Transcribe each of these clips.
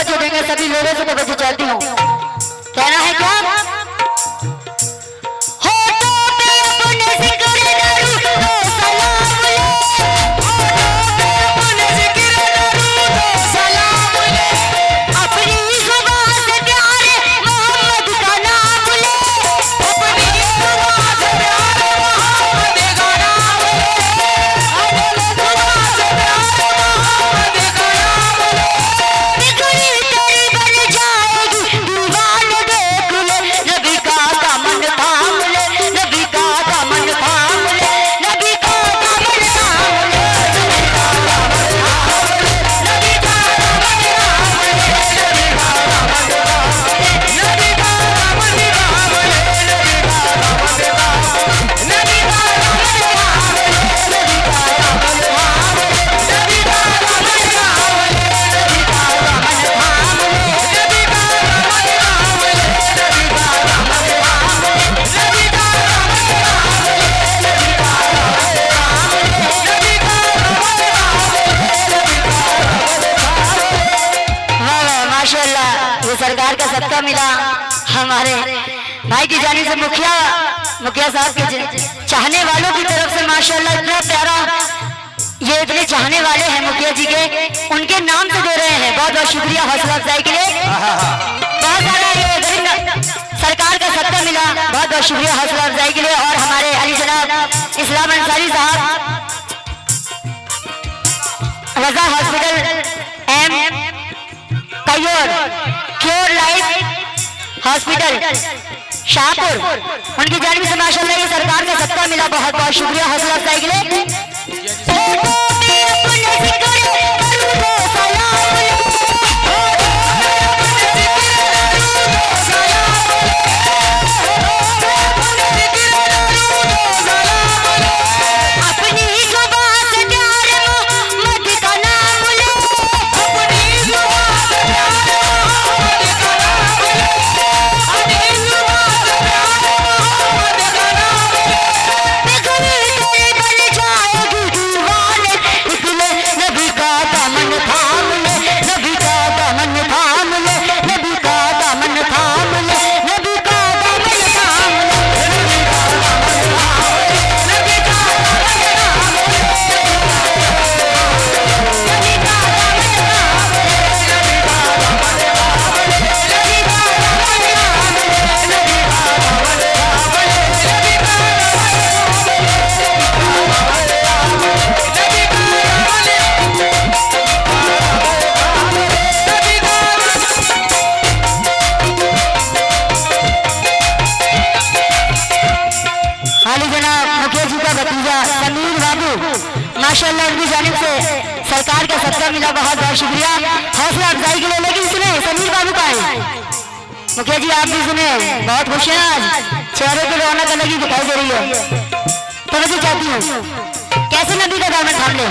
तवज्जो देंगे, सभी लोगों से तवज्जो चाहती हूँ। कहना है क्या? सरकार का सत्ता मिला हमारे भाई की जाने से मुखिया साहब के चाहने वालों की तरफ से माशाल्लाह इतना प्यारा, ये इतने चाहने वाले हैं मुखिया जी के, उनके नाम से दे रहे हैं। बहुत बहुत शुक्रिया हौसला अफजाई के लिए। बहुत सारा ये सरकार का सत्ता मिला, बहुत बहुत शुक्रिया हौसला अफजाई के लिए। और हमारे अली जनाब इस्लाम अंसारी साहब Raza hospital M Cure Life hospital Shahpur, उनकी जानिब से माशाल्लाह ये सरकार का सत्ता मिला। बहुत बहुत शुक्रिया हौसला अफजाई के लिए। माशाल्लाह उनकी जानिब से सरकार का सत्ता मिला। बहुत बहुत शुक्रिया हौसला अफजाई के लिए। लेकिन सुने समीर बाबू का है मुखिया जी, आप भी सुने, बहुत खुश हैं आज, चेहरे की रौनक अलग ही दिखाई दे रही है। तो मैं चाहती हूँ कैसे नबी का दामन थाम ले,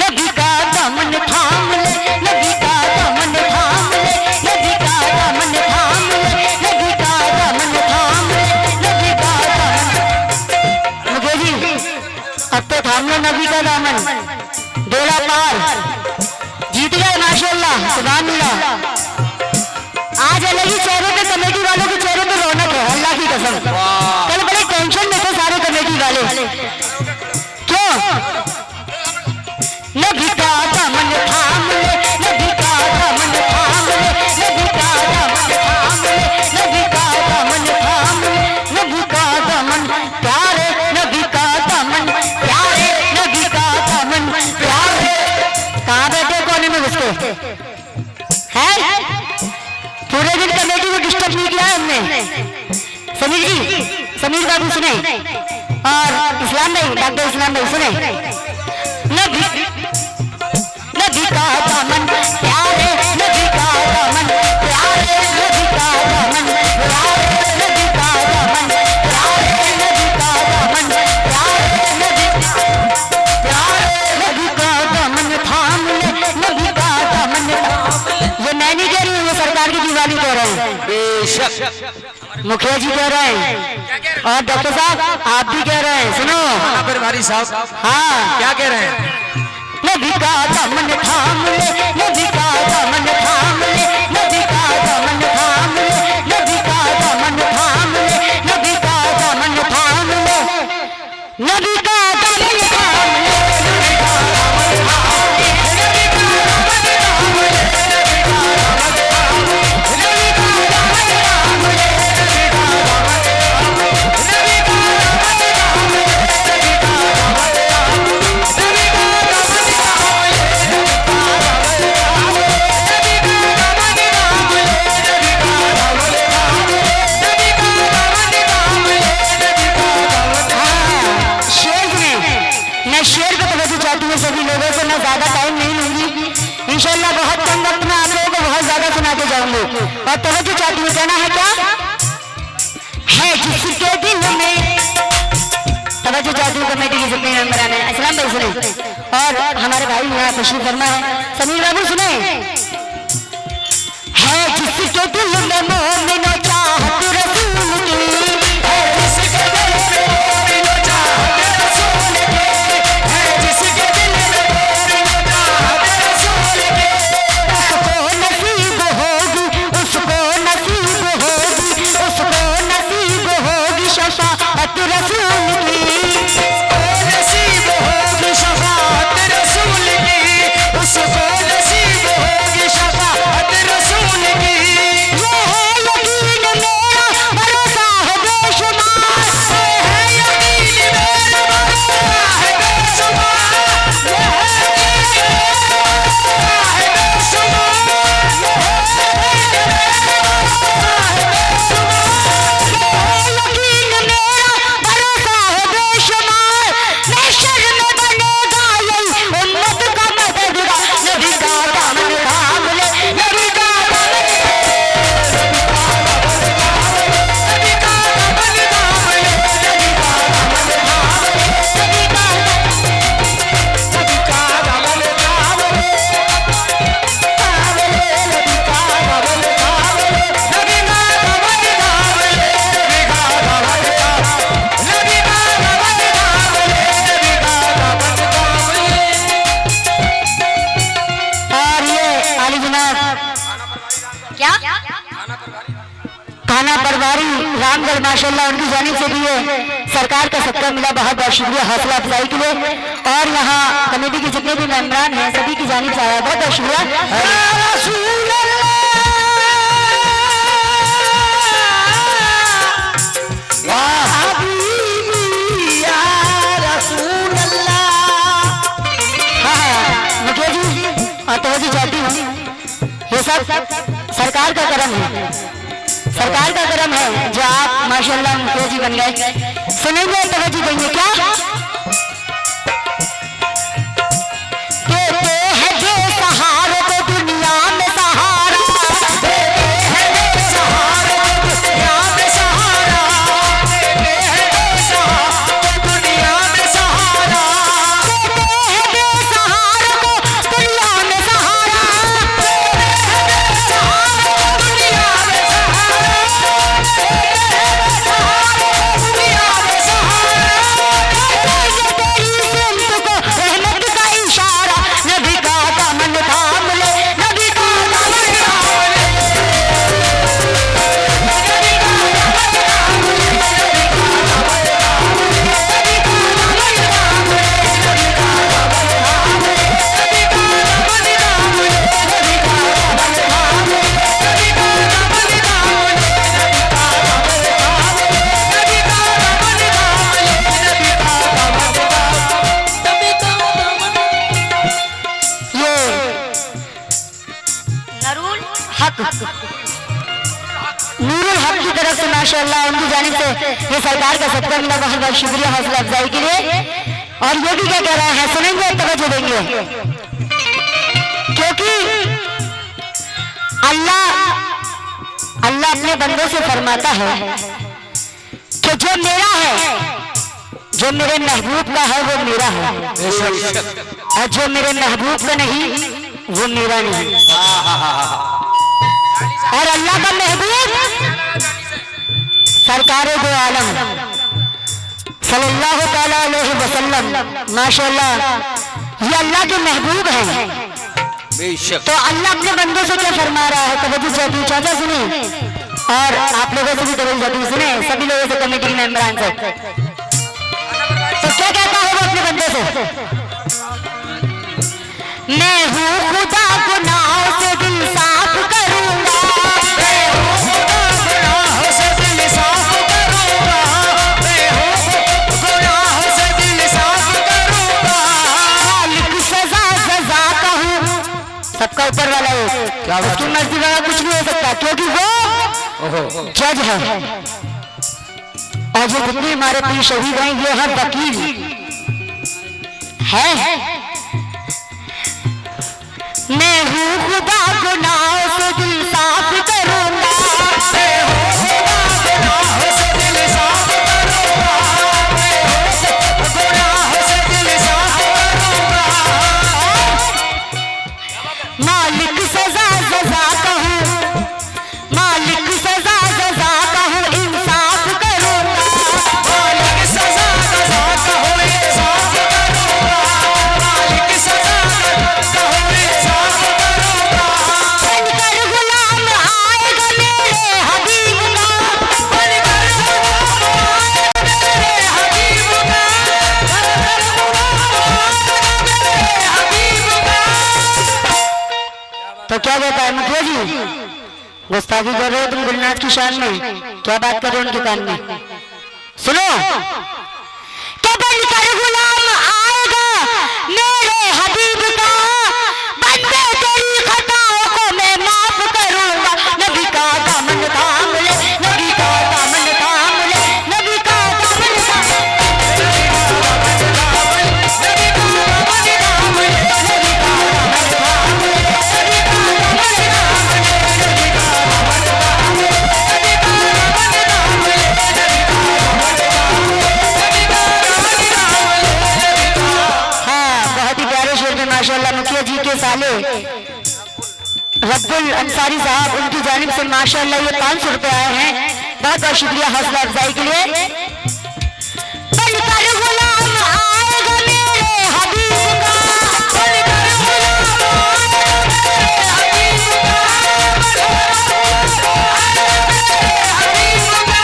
नबी का दामन थाम ले, नबी का दामन थाम ले, नबी का दामन थाम ले, नबी का दामन थाम ले, नबी का दामन। मुखिया जी अब तो थाम लो नबी का दामन, बेड़ा पार, जीत गए माशाल्लाह सुभान अल्लाह। आज अलग ही चेहरे पे कमेटी वालों के चेहरे पे रौनक है, अल्लाह की कसम। कल बड़े टेंशन में थे सारे कमेटी वाले, क्यों? नबी का दामन थाम ले, नबी का दामन थाम ले, नबी का दामन थाम ले, नबी का दामन थाम ले, नबी का दामन प्यारे, नबी का दामन प्यारे, नबी का दामन प्यारे। कहाँ बैठे कोने में घुस के हैं? पूरे दिन कमेटी को डिस्टर्ब नहीं किया है हमने। समीर जी, समीर बाबू सुने, और इस्लाम भाई, डॉक्टर इस्लाम भाई सुने, नबी नबी का दामन प्यारे, नबी का दामन प्यारे, नबी का दामन प्यारे, नबी का दामन प्यारे, नबी का दामन प्यारे, नबी प्यारे, नबी का दामन थाम ले, नबी का दामन थाम ले। ये मैं नहीं कह रही हूँ, ये सरकार की दीवानी कह रहे हैं, बेशक मुखिया जी कह रहे हैं, और डॉक्टर साहब आप भी कह रहे हैं। सुनो भारी साहब, हाँ क्या कह रहे हैं? नबी का दामन थाम ले, नबी का दामन थाम ले, नबी का दामन थाम ले, नबी का दामन थाम ले, नबी का दामन थाम ले, नबी का दामन थाम ले, नबी का दामन थाम ले, नबी का दामन थाम ले, नबी का दामन थाम ले, नबी का दामन थाम ले, नबी का दामन थाम ले, नबी का दामन थाम ले, नबी का दामन थाम ले, नबी का दामन थाम ले, नबी का दामन थाम ले, नबी का दामन थाम ले, नबी का दामन थाम ले, नबी का दामन थाम ले, नबी का दामन थाम। शेर में मैं शेर को तवज्जो चाहती हूँ सभी लोगों से, मैं ज्यादा टाइम नहीं लूंगी, इंशाल्लाह बहुत कम वक्त में आप लोगों को बहुत ज्यादा सुनाते जाऊंगी। और तवज्जो चाहती हूँ, कहना है क्या है जिसके दिल में, तवज्जो चाहती हूँ कमेटी के जितने मेंबर आने, असलाम भाई सुने और हमारे भाई यहाँ तशरीफ फरमा है, समीर बाबू सुने, है जिसके दिल में मोमिनो चाहत रसूल की, है जिसके दिल में मोमिनो चाहत रसूल की, है जिसके दिल में मोमिनो चाहत रसूल की, उसको नसीब होगी, उसको नसीब होगी, उसको नसीब होगी शफाअत रसूल की, उसको नसीब होगी शफाअत रसूल की, उसको नसीब होगी शफाअत रसूल की। ये है यकीन मेरा, भरोसा है बेशुमार, ये है यकीन मेरा, भरोसा है बेशुमार, ये है यकीन मेरा, भरोसा है बेशुमार, ये है यकीन मेरा, भरोसा है बेशुमार, ये है यकीन मेरा, भरोसा है बेशुमार। महशर में बनेगा यही उम्मत का मददगार, नबी का दामन थाम ले, नबी का दामन नबी का दामन थाम ले, नबी का दामन थाम ले, नबी का नबी का दामन थाम ले, थाम ले, नबी का दामन थाम ले, नबी का दामन थाम ले, नबी का दामन थाम ले, नबी का दामन थाम ले, नबी का दामन थाम ले। और ये आली जनाब क्या खाना परवारी रामगढ़ माशाल्लाह उनकी जानिब से भी ये सरकार का सत्कार मिला, बहुत बहुत शुक्रिया हौसला अफजाई के लिए। और यहाँ कमेटी के जितने भी मेंबरान हैं सभी की जानिब से आया, बहुत बहुत शुक्रिया। या रसूल अल्लाह, वाह हबीबी या रसूल अल्लाह। हाँ मुखिया जी और तवज्जो चाहती हूँ, ये सब सरकार का करम है, सरकार का करम है जो आप माशाल्लाह मुखिया जी बन गए। सुनेंगे तवज्जो देंगे क्या, देते हैं जो सहारे को दुनिया में सहारा, देते हैं जो सहारे को दुनिया में सहारा, देते हैं जो सहारे को दुनिया में सहारा, देते हैं जो सहारे को दुनिया में सहारा, देते हैं जो सहारे को दुनिया में सहारा, देते हैं जो सहारे को दुनिया में सहारा, ये तेरी सिमत को रहमत का इशारा, नबी का दामन थाम ले, नबी का दामन थाम ले, नबी का दामन थाम ले, नबी का दामन थाम ले, नबी का दामन थाम ले, नबी का दामन थाम ले, नबी का दामन थाम ले, नबी का दामन थाम ले, नबी का दामन थाम ले, नबी का दामन थाम ले, नबी का दामन थाम ले, नबी का दामन ये नूरुल हक नूरुल हक की तरफ से माशाल्लाह उनकी जानिब से ये सरकार का सत्कार मिला, बहुत बहुत शुक्रिया हौसला अफजाई के लिए। और ये भी क्या कह रहा है सुनेंगे तवज्जो देंगे, क्योंकि अल्लाह अपने बंदों से फरमाता है कि जो मेरा है, जो मेरे महबूब का है वो मेरा है, और जो मेरे महबूब का नहीं वो मेरा नहीं। और अल्लाह का महबूब सरकार दो आलम सल्लल्लाहु ताला अलैहि वसल्लम माशाल्लाह ये अल्लाह के महबूब हैं। बेशक। तो अल्लाह अपने बंदों से क्या फरमा रहा है, तवज्जो चाहती चाचा सुने, और आप लोगों से भी तवज्जो चाहती सुने, सभी लोगों से, कमेटी के मेंबरान से। तो क्या कहता है वो अपने बंदों से, मैं हूँ खुदा गुनाहों से दिल साफ करूंगा, मैं हूँ खुदा गुनाहों से दिल साफ करूंगा, मैं हूँ गुनाहों से दिल साफ करूंगा, मालिक सजा सजा का हूँ, सबका ऊपर वाला है, क्या उसकी मर्जी वाला कुछ नहीं हो सकता, क्योंकि वो जज है। और जो जितने हमारे पीर शहीद हैं ये है वकील है। मैं हूँ खुदा गुनाहों से दिल साफ करूंगा, मैं हूँ खुदा गुनाहों से दिल साफ करूंगा, मैं हूँ गुनाहों से दिल साफ करूंगा, मालिक सजा सजा का हूँ, मालिक सजा सजा का हूँ, इंसाफ करूंगा, मालिक सजा सजा का हूँ, इंसाफ करूंगा, मालिक सजा सजा का हूँ, इंसाफ करूंगा, बनकर गुलाम आएगा मेरे हबीब का, बनकर गुलाम आएगा मेरे हबीब का, बनकर गुलाम आएगा मेरे हबीब का। तो क्या कहता है मुखिया जी, गुस्ताखी कर रहे हो तुम गुलनाथ की शान में, क्या बात कर रहे हो उनके कान में, सुनो, क्या बनकर गुलाम आएगा मेरे हबीब का, बंदे तेरी खताओं को मैं माफ करूंगा, नबी का दामन थाम ले, नबी का दामन थाम ले, नबी का दामन थाम ले, नबी का दामन थाम ले, नबी का दामन थाम ले, नबी का दामन थाम ले, नबी का दामन थाम ले, नबी का दामन थाम ले, नबी का दामन थाम ले, नबी का दामन थाम ले, नबी का दामन थाम ले। हाँ, बहुत ही प्यारे शेर में माशाल्लाह मुखिया जी के साले रब्बुल अंसारी साहब, उनकी जानिब से माशाल्लाह ये 500 रुपए आए हैं, बहुत बहुत शुक्रिया हौसला अफजाई के लिए। बनकर गुलाम आएगा मेरे हबीब का, बनकर गुलाम आएगा मेरे हबीब का, बनकर गुलाम आएगा मेरे हबीब का,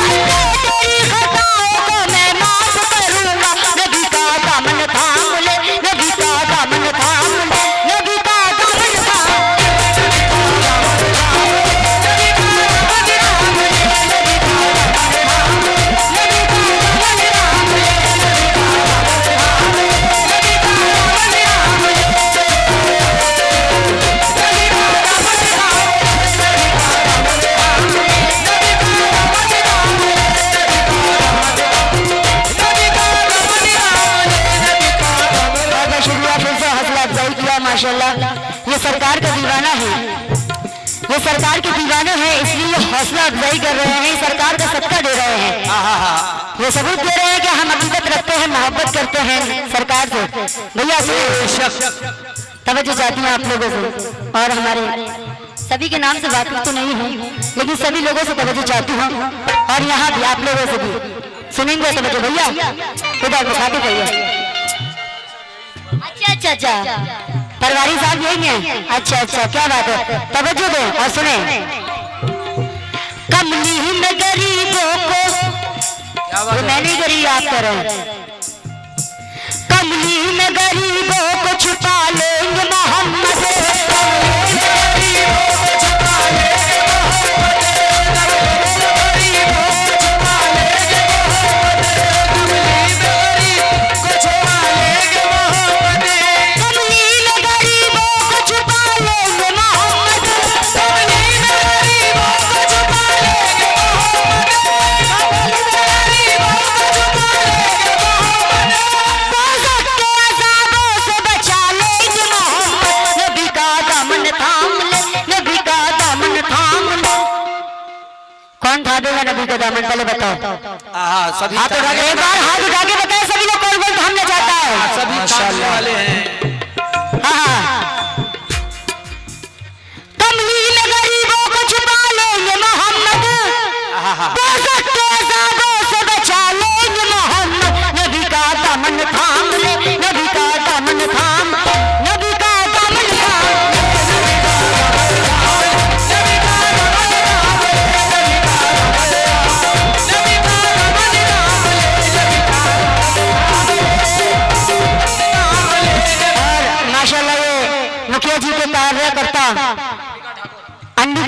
बंदे तेरी खताओं को मैं माफ करूंगा, नबी का दामन थाम ले, नबी का दामन थाम ले, नबी का दामन थाम ले, नबी का दामन थाम ले, नबी का दामन थाम ले, नबी का दामन थाम ले, नबी का दामन थाम ले, नबी का दामन थाम ले, नबी का दामन थाम ले, नबी का दामन थाम ले, नबी का दामन थाम ले, नबी का दामन थाम ले, नबी का दामन थाम ले, नबी का दामन थाम ले, नबी का दामन। बहुत शुक्रिया, फिर से हौसला अफजाई किया माशाल्लाह। ये सरकार का दीवाना है, ये सरकार के दीवाने हैं, इसलिए ये हौसला अफजाई कर रहे हैं, सरकार का सदका दे रहे हैं, ये सबूत दे रहे हैं कि हम अकीदत रखते हैं, मोहब्बत करते हैं सरकार से। भैया तवज्जो चाहती हूँ आप लोगों से, और हमारे सभी के नाम से वाकिफ तो नहीं हूँ, लेकिन सभी लोगों से तवज्जो चाहती हूँ, और यहाँ भी आप लोगों से भी सुनेंगे तवज्जो। भैया इधर मुखातिब भैया, अच्छा अच्छा अच्छा, परवारी साहब यही हैं, अच्छा अच्छा, क्या बात है, तवज्जो दो और सुने। कमली में गरीबों को, वो मैं नहीं गरीब आप कर रहे हैं, कमली में गरीबों को छुपा लेंगे मोहम्मद, कमली में गरीबों को छुपा लेंगे मोहम्मद, कमली में गरीबों को छुपा लेंगे मोहम्मद, कमली में गरीबों को छुपा लेंगे मोहम्मद, कमली में गरीबों को छुपा लेंगे मोहम्मद, कमली में गरीबों को छुपा लेंगे मोहम्मद, कमली में गरीबों को छुपा लेंगे मोहम्मद, दोज़ख के अज़ाबों से बचा लेंगे मोहम्मद, नबी का दामन थाम ले, नबी का दामन थाम ले। कौन थामेगा नबी का दामन, पहले बताओ, सभी हाथ उठा के, एक बार हाथ उठा के बताए सभी लोग कौन कौन थामना चाहता है। सभी थामने वाले हैं। हाँ, कमली में गरीबों को छुपा लेंगे मोहम्मद, दोज़ख के अज़ाबों से बचा लेंगे मोहम्मद, नबी का दामन थाम ले, नबी का दामन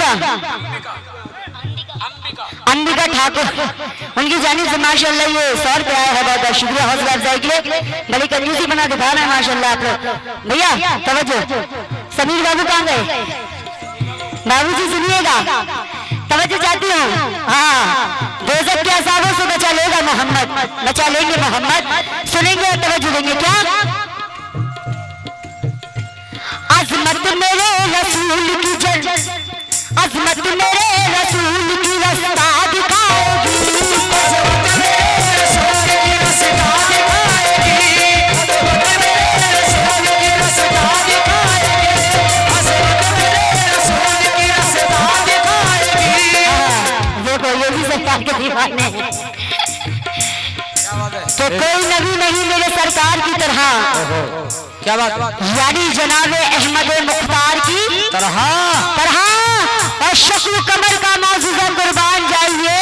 अंबिका अंबिका ठाकुर, उनकी जानिब से माशाल्लाह ये 100 रुपये आया है। बहुत बहुत शुक्रिया हौसला अफजाई के लिए। बड़ी कंजूसी बना दिखा रहे हैं माशाल्लाह आप लोग। भैया तवज्जो, समीर बाबू कहाँ गए? बाबू जी सुनिएगा, तवज्जो चाहती हूँ। हाँ, दोज़ख के अज़ाबों से बचा लेगा मोहम्मद, बचा लेंगे मोहम्मद। सुनेंगे और तवज्जो देंगे। क्या अज़मत मेरे रसूल की जल, अज़मत मेरे रसूल की रास्ता दिखाएगी, अज़मत मेरे रसूल की रास्ता दिखाएगी, अज़मत मेरे रसूल की रास्ता दिखाएगी, अज़मत मेरे रसूल की रास्ता दिखाएगी। देखो ये भी सरकार के दीवाने हैं। तो कोई नबी नहीं मेरे सरकार की तरह, क्या बात, यानी जनाबे अहमद मुख्तार की तरह और शक्ल कमर का मौजूदा कुर्बान जाइए,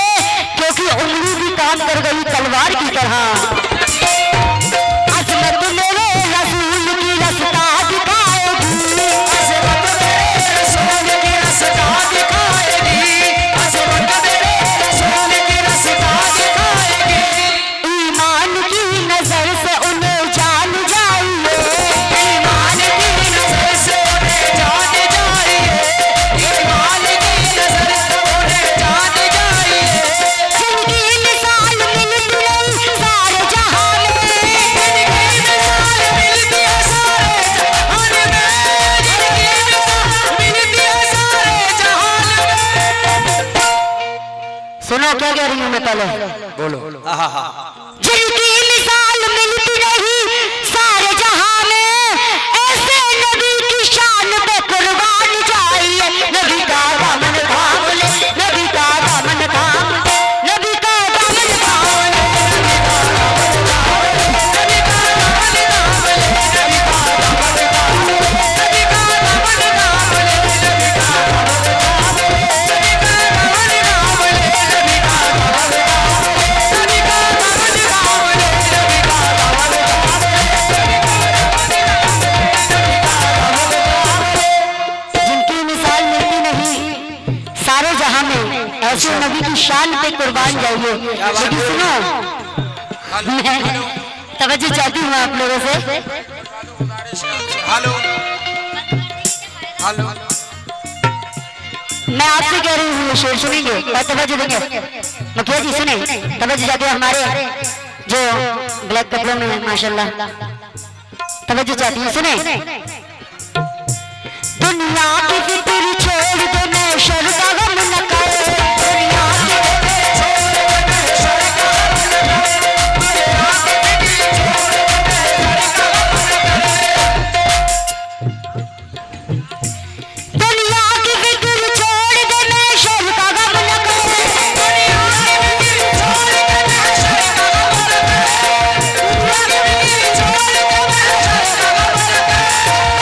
क्योंकि उंगली भी काम कर गई तलवार की तरह। अज़मत मेरे रसूल की रास्ता दिखाएगी, अज़मत मेरे रसूल की रास्ता दिखाएगी, अज़मत मेरे रसूल की रास्ता दिखाएगी। ईमान की नजर से उन्हें जान जाइए, ईमान की नजर से उन्हें जान जाइए, ईमान की नजर से उन्हें जान जाइए। जिनकी मिसाल मिलती है सारे जहां में, जिनकी मिसाल मिलती है सारे जहान में, जिनकी मिसाल मिलती है सारे जहान में। सुनो क्या कह रही हूँ मैं, पहले बोलो। जिनकी मिसाल मिलती नहीं सारे जहां में, ऐसे नबी की शान पे कुर्बान जाइए। नबी का दामन थाम ले, नबी का दामन थाम ले, नबी का दामन थाम ले, नबी का दामन थाम ले, नबी का दामन थाम ले, नबी का दामन थाम ले, नबी का दामन थाम ले, नबी का दामन थाम ले, नबी का दामन थाम ले, नबी का दामन जिनकी मिसाल मिलती नहीं सारे जहां में, ऐसे नबी की शान पे कुर्बान जाइए। लेकिन सुनो, मैं तवज्जो चाहती हूँ आप लोगों से। हेलो हेलो, मैं आपसे कह रही हूँ शेर सुनेंगे और तवज्जो देंगे। मुखिया जी सुने, तवज्जो जाके हमारे जो ब्लैक कपड़ों में है माशाल्लाह, तवज्जो चाहती हूँ। सुने, दुनिया की फिक्र छोड़ दो, महशर का गम न करे, दुनिया की फिक्र छोड़ दो, महशर का गम न करे, दुनिया की फिक्र छोड़ दो, महशर का गम न करे, दुनिया की फिक्र छोड़ दो, महशर का गम न करे, दुनिया की फिक्र छोड़ दो, महशर का गम न करे, दुनिया की फिक्र छोड़ दो, महशर का गम न करे।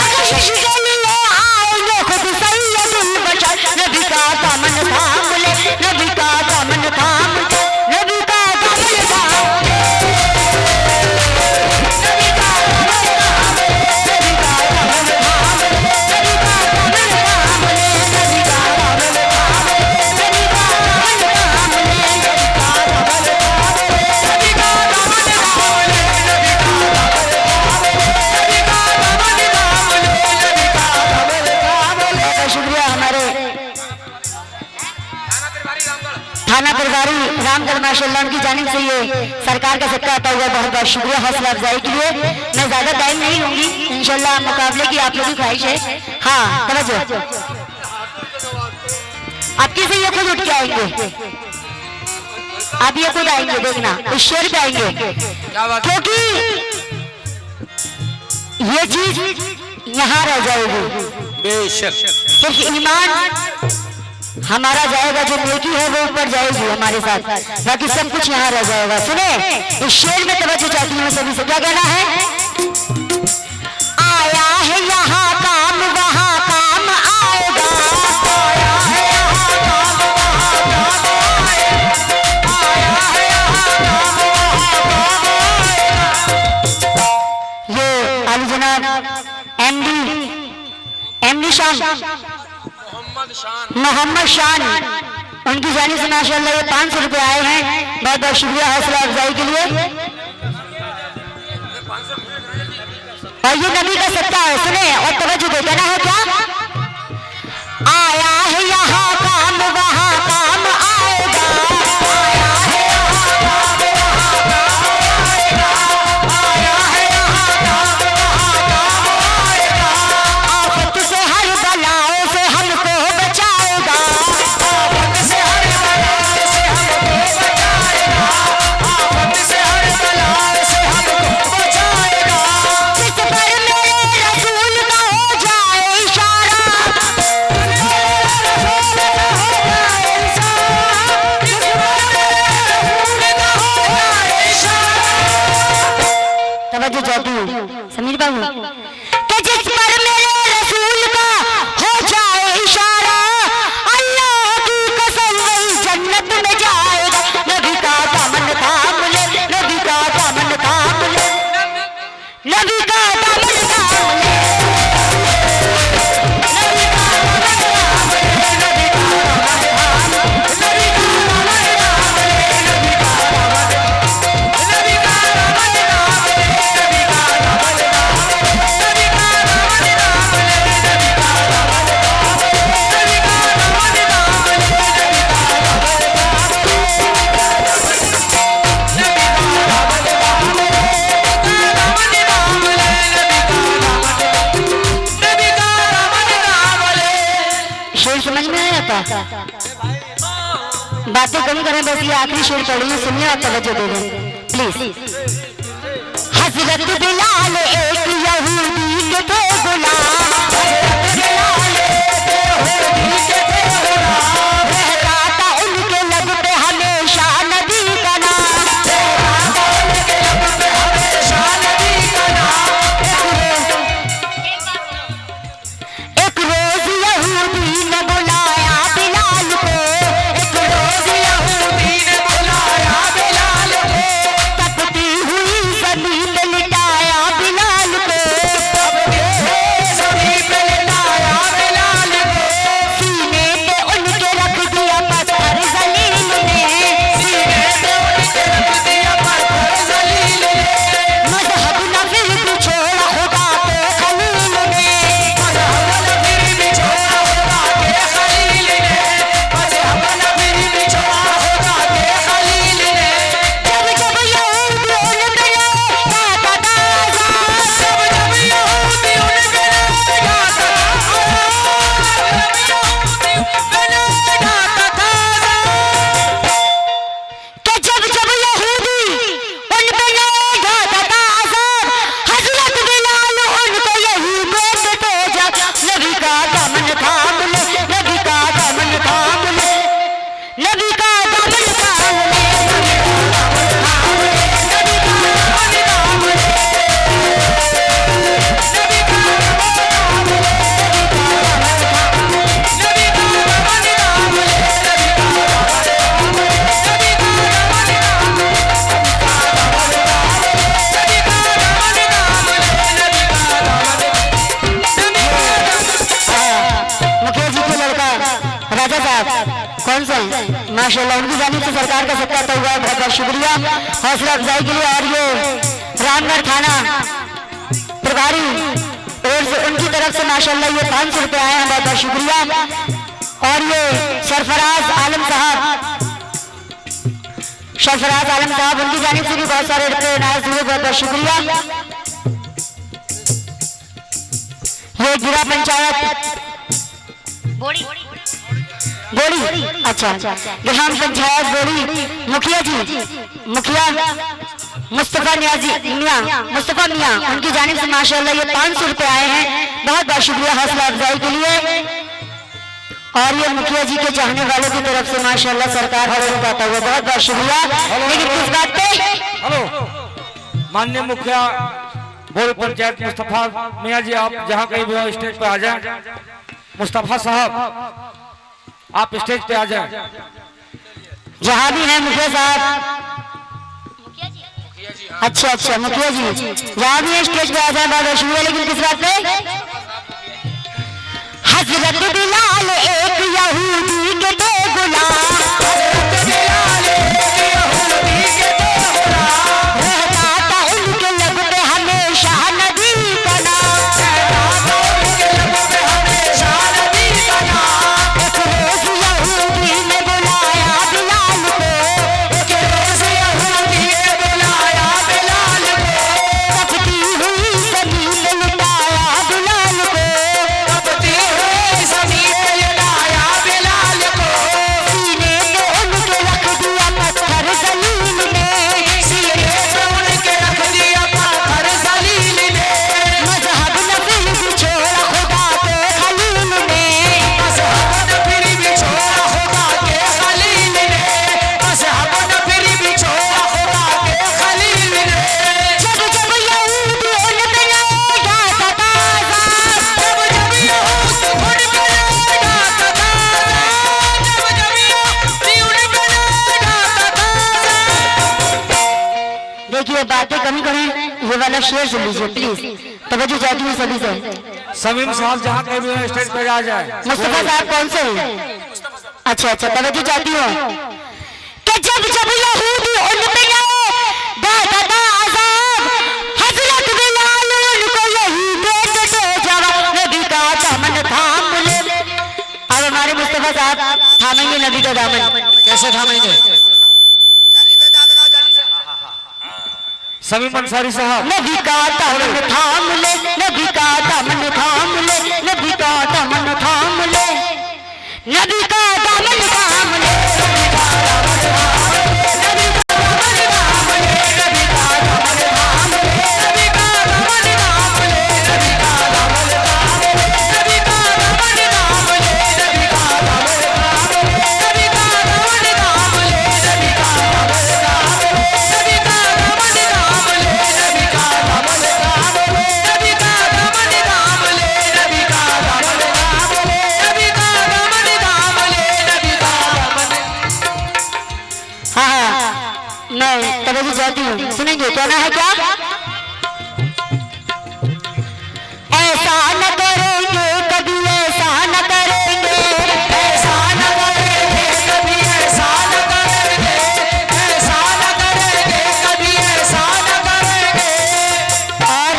बख्शिश के लिए आए खुद सैयदुल बशर, नबी का दामन थाम ले, नबी का दामन थाम ले, नबी का दामन थाम ले, नबी का दामन थाम ले, नबी का दामन थाम ले, नबी का दामन थाम ले, नबी का दामन थाम ले, नबी का दामन थाम ले, नबी का दामन थाम ले, नबी का दामन थाम ले, नबी का दामन थाम ले, नबी का दामन थाम ले, नबी का दामन थाम ले। बहुत शुक्रिया हमारे थाना प्रभारी रामगढ़ माशाल्लाह, उनकी जानिब से ये सरकार का सबका आता हुआ बहुत बहुत शुक्रिया हौसला अफजाई के लिए। मैं ज्यादा टाइम नहीं लूंगी, इंशाल्लाह मुकाबले की आप लोगों की ख्वाहिश है। हाँ तवज्जो, आपकी से ये खुद उठ के आएंगे, आप ये खुद आएंगे, देखना इस शेर पे आएंगे, क्योंकि ये चीज यहाँ रह जाएगी। बेशक सिर्फ ईमान हमारा जाएगा, जो नेकी है वो ऊपर जाएगी हमारे साथ, बाकी सब कुछ यहाँ रह जाएगा। सुने, इस शेर में तवज्जो चाहती हूँ सभी से, क्या कहना है? आया है यहाँ काम वहाँ काम आएगा, आया है यहाँ काम वहाँ काम आएगा, आया है यहाँ काम वहाँ काम आएगा। ये आली जनाब एमडी शाम मोहम्मद शान, उनकी जानिब से माशाअल्लाह ये 500 रुपए आए हैं। बहुत बहुत शुक्रिया हौसला अफजाई के लिए। और ये नबी का सत्ता है, सुने और तवज्जो दे। कहना है क्या? आया है यहाँ काम वहाँ काम आएगा, आया है यहाँ काम वहाँ काम आएगा, आया है यहाँ काम वहाँ काम आएगा। आफत से हर बलाओं से हमको बचाएगा, आफत से हर बलाओं से हमको बचाएगा, आफत से हर बलाओं से हमको बचाएगा। जिस पर मेरे रसूल का हो जाए इशारा, तवज्जो चाहती हूँ समीर बाबू, कि जिस पर मेरे रसूल का हो जाए इशारा, अल्लाह की कसम वही जन्नत में जाएगा। नबी का दामन थाम ले, नबी का दामन थाम ले, नबी का दामन थाम ले, नबी का दामन थाम ले, नबी का दामन थाम ले, नबी का दामन थाम ले, नबी का दामन, नबी का दामन थाम ले, नबी का दामन थाम ले, नबी का दामन थाम ले, नबी का दामन थाम ले, नबी का दामन थाम ले, नबी का शेर समझ में नहीं आता? बातें कम करें, बस ये आखिरी शेर पढ़िए, सुनिए और तवज्जो दे दें प्लीज। हजरत बिलाल एक यहूदी के थे गुलाम, हजरत बिलाल एक यहूदी के थे गुलाम, रहता था उनके लब पे हमेशा नबी का नाम, रहता था उनके लब पे हमेशा नबी का नाम। एक रोज यहूदी ने बुलाया बिलाल को, एक रोज यहूदी ने बुलाया बिलाल को, तपती हुई जमीन पे लिटाया बिलाल को, तपती हुई जमीन पे लिटाया बिलाल को, सीने पे उनके रख दिया पत्थर जलील ने, सीने पे उनके रख दिया पत्थर जलील ने, मजहब न फिर भी छोड़ा खुदा के खलील ने, मजहब न फिर भी छोड़ा खुदा के खलील ने, मजहब न फिर भी छोड़ा खुदा के खलील ने। जब जब यहूदी उन पे जाता था अज़ाब, जब जब यहूदी उन पे जाता था अज़ाब, कि जब जब यहूदी उन पे जाता था अज़ाब, हजरत बिलाल उनको यही बोलते जब नबी का दामन थाम ले, नबी का दामन थाम ले, नबी का दामन थाम ले, नबी का दामन थाम ले, नबी का दामन थाम ले, नबी का दामन थाम ले, नबी का दामन थाम ले, नबी का दामन थाम ले, नबी का दामन थाम ले, नबी का दामन थाम ले, मुखिया जी के लड़का राजा साहब कौन सा है माशाल्लाह, उनकी जानिब से सरकार का सत्ता तो हुआ। बहुत बहुत शुक्रिया हौसला अफजाई के लिए। और ये रामगढ़ थाना प्रभारी और उनकी तरफ से माशाल्लाह ये 500 रुपए आए हैं। बहुत बहुत शुक्रिया। और ये सरफराज आलम साहब, सरफराज आलम साहब उनकी जानिब से भी बहुत सारे रुपए इनायत हुए। बहुत बहुत शुक्रिया। ये जिला पंचायत गोड़ी, अच्छा ग्राम पंचायत गोड़ी मुखिया जी, मुखिया मुस्तफा नियाजी मुस्तफा मियाँ, उनकी जानिब से माशाल्लाह ये 500 रुपए आए हैं। बहुत बहुत शुक्रिया हौसला अफजाई के लिए। और ये मुखिया जी के चाहने वालों की तरफ से माशाल्लाह सरकार हर बताता हुआ बहुत बहुत शुक्रिया। लेकिन किस बात पे? हेलो माननीय मुखिया बोल पंचायत मुस्तफा मियाँ जी, आप जहाँ कहीं भी हो स्टेज पे आ जाएं। मुस्तफा साहब आप स्टेज पे आ जाएं। जहाँ भी हैं मुखिया साहब, अच्छा अच्छा मुखिया जी जहाँ भी है स्टेज पे आ जाए। बहुत शुक्रिया। लेकिन किस बात पे? हजरत बिलाल एक यहूदी के दो गुलाम, हजरत बिलाल एक यहूदी के दो गुलाम, रहता था उनके लब पे हमेशा नबी का नाम, रहता था उनके लब पे हमेशा नबी का नाम। एक रोज यहूदी ने बुलाया बिलाल को, एक रोज यहूदी ने बुलाया बिलाल को, तपती हुई ज़मीन पे लुटाया बिलाल को, तपती हुई ज़मीन पे लुटाया बिलाल को, सीने पे उनके रख दिया पत्थर ज़लील ने, सीने पे उनके रख दिया पत्थर ज़लील ने, मज़हब न फिर भी छोड़ा खुदा के खलील ने, मज़हब न फिर भी छोड़ा खुदा के खलील ने, मज़हब न फिर भी छोड़ा खुदा के खलील ने। जब जब यहूदी उन पे लगाता था अज़ाब, जब जब यहूदी उन पे लगाता था अज़ाब, जब जब यहूदी उन पे लगाता था अज़ाब। देखिए बातें कमी करें, ये वाला शेर सुन लीजिए प्लीज, तवज्जो चाहती हूँ सभी से। समीम साहब जहाँ कहीं भी स्टेज पे आ जाए। मुस्तफा साहब कौन से हैं? अच्छा अच्छा, तवज्जो चाहती हूँ कि जब जब यहूदी उन पे लगाता था अज़ाब, हजरत बिलाल उनको यही देते थे जवाब, नबी का दामन थाम ले। अब हमारे मुस्तफा साहब थामेंगे नबी का दामन। कैसे थामेंगे? समीम अंसारी साहब। नबी का दामन थाम ले, नबी का दामन थाम ले, नबी का दामन थाम ले, नबी का दामन थाम ले, नबी का दामन थाम ले, नबी का दामन थाम ले, नबी का दामन थाम ले, नबी का दामन थाम ले, नबी का दामन थाम ले, नबी का दामन थाम ले, नबी का दामन थाम ले, नबी का दामन थाम ले, नबी का दामन थाम ले, नबी का दामन थाम ले, नबी का दामन थाम ले, नबी का दामन थाम ले, नबी का दामन थाम ले, नबी का दामन थाम ले, नबी का दामन। हाँ मैं तवज्जो चाहती हूँ, सुनेंगे कहना है क्या? ऐसा न करेंगे कभी, ऐसा न करेंगे, ऐसा न करेंगे कभी, ऐसा न करेंगे, ऐसा न करेंगे कभी, ऐसा न करेंगे। और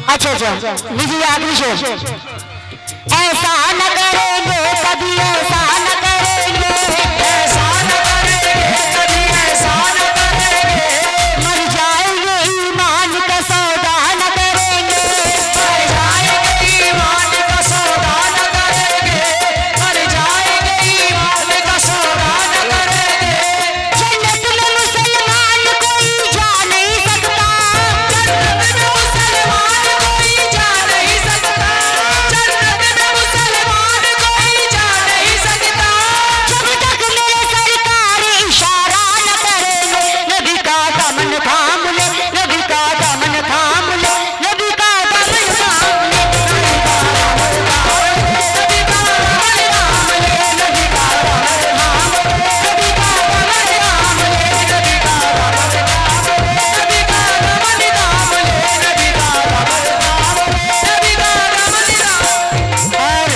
अच्छा अच्छा लीजिए आखिरी शेर। ऐसा न करेंगे कभी, ऐसा न करेंगे, ऐसा न करेंगे कभी, ऐसा न करेंगे, मर जाएंगे ईमान का सौदा न करेंगे, मर जाएंगे ईमान का सौदा न करेंगे, मर जाएंगे ईमान का सौदा न करेंगे। जन्नत में मुसलमान कोई जा नहीं सकता, जन्नत में मुसलमान कोई जा नहीं सकता, जन्नत में मुसलमान कोई जा नहीं सकता, जब तक मेरे सरकार इशारा न करेंगे। नबी का दामन थाम ले, नबी का दामन थाम ले, नबी का दामन थाम ले, नबी का दामन थाम ले, नबी का दामन थाम ले, नबी का दामन थाम ले, नबी का दामन थाम ले, नबी का दामन थाम ले, नबी का दामन थाम ले, नबी का दामन थाम ले, नबी का दामन थाम। और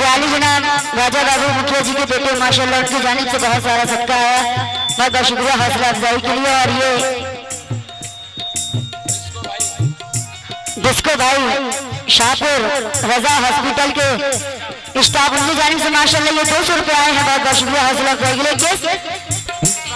वाली जनाब राजा बाबू मुखिया जी के बेटे माशाल्लाह उनकी जानिब से बहुत सारा सदका है, बहुत बहुत शुक्रिया हौसला अफजाई के लिए। और ये डिस्को भाई शाहपुर रजा हॉस्पिटल के स्टाफ उनकी जानिब से माशाल्लाह ये 200 रुपये आए हैं, बहुत बहुत शुक्रिया हौसला अफजाई के लिए।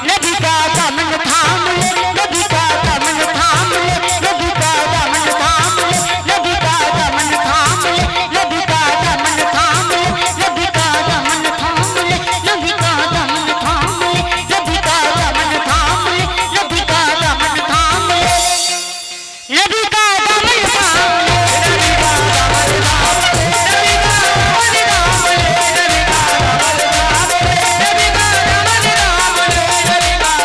नबी का दामन थाम ले, नबी का दामन थाम ले, नबी का दामन थाम ले, नबी का दामन थाम ले, नबी का दामन थाम ले, नबी का दामन थाम ले, नबी का दामन थाम ले, नबी का दामन थाम ले, नबी का दामन थाम ले, नबी का दामन थाम ले, नबी का दामन थाम ले, नबी का दामन थाम ले, नबी का दामन थाम ले, नबी का दामन थाम ले, नबी का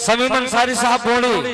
समीम अंसारी साहब बोड़ी